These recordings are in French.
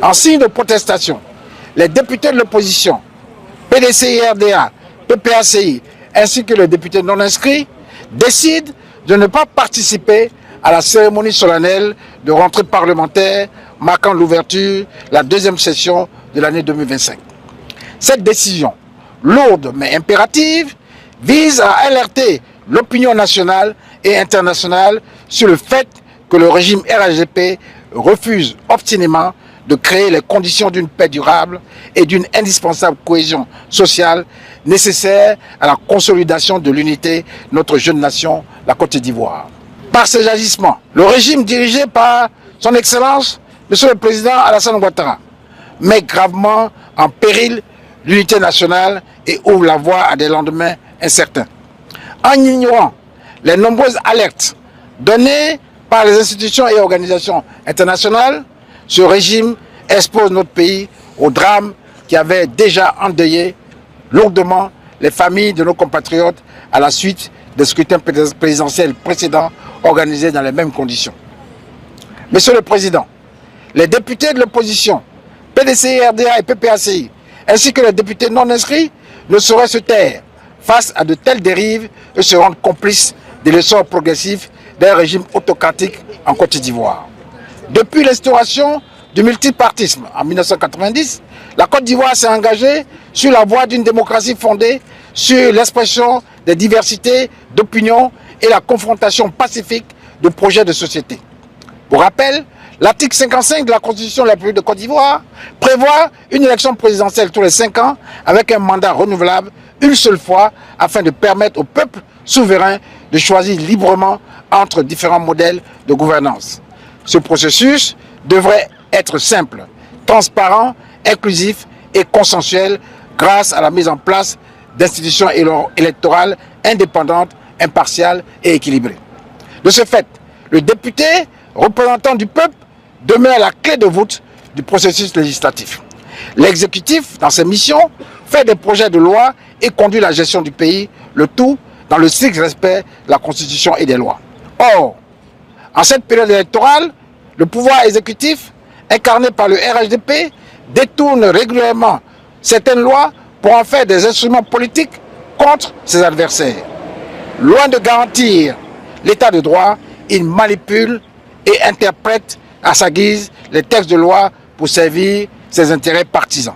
En signe de protestation, les députés de l'opposition, PDCI-RDA, PPACI, ainsi que les députés non inscrits, décident de ne pas participer à la cérémonie solennelle de rentrée parlementaire marquant l'ouverture de la deuxième session de l'année 2025. Cette décision, lourde mais impérative, vise à alerter l'opinion nationale et internationale sur le fait que le régime RHDP refuse obstinément de créer les conditions d'une paix durable et d'une indispensable cohésion sociale nécessaire à la consolidation de l'unité de notre jeune nation, la Côte d'Ivoire. Par ses agissements, le régime dirigé par son Excellence, Monsieur le Président Alassane Ouattara, met gravement en péril l'unité nationale et ouvre la voie à des lendemains incertains. En ignorant les nombreuses alertes données par les institutions et organisations internationales, ce régime expose notre pays au drame qui avait déjà endeuillé lourdement les familles de nos compatriotes à la suite des scrutins présidentiels précédents organisés dans les mêmes conditions. Monsieur le Président, les députés de l'opposition, PDCI, RDA et PPACI, ainsi que les députés non inscrits, ne sauraient se taire face à de telles dérives et se rendre complices de l'essor progressif d'un régime autocratique en Côte d'Ivoire. Depuis l'instauration du multipartisme en 1990, la Côte d'Ivoire s'est engagée sur la voie d'une démocratie fondée sur l'expression des diversités d'opinions et la confrontation pacifique de projets de société. Pour rappel, l'article 55 de la Constitution de la République de Côte d'Ivoire prévoit une élection présidentielle tous les 5 ans avec un mandat renouvelable une seule fois afin de permettre au peuple souverain de choisir librement entre différents modèles de gouvernance. Ce processus devrait être simple, transparent, inclusif et consensuel grâce à la mise en place d'institutions électorales indépendantes, impartiales et équilibrées. De ce fait, le député représentant du peuple demeure la clé de voûte du processus législatif. L'exécutif, dans ses missions, fait des projets de loi et conduit la gestion du pays, le tout dans le strict respect de la Constitution et des lois. Or, en cette période électorale, le pouvoir exécutif, incarné par le RHDP, détourne régulièrement certaines lois pour en faire des instruments politiques contre ses adversaires. Loin de garantir l'état de droit, il manipule et interprète à sa guise les textes de loi pour servir ses intérêts partisans.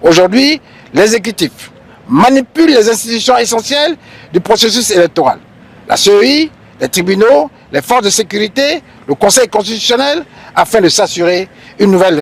Aujourd'hui, l'exécutif manipule les institutions essentielles du processus électoral. La CEI, les tribunaux, les forces de sécurité, le Conseil constitutionnel, afin de s'assurer une nouvelle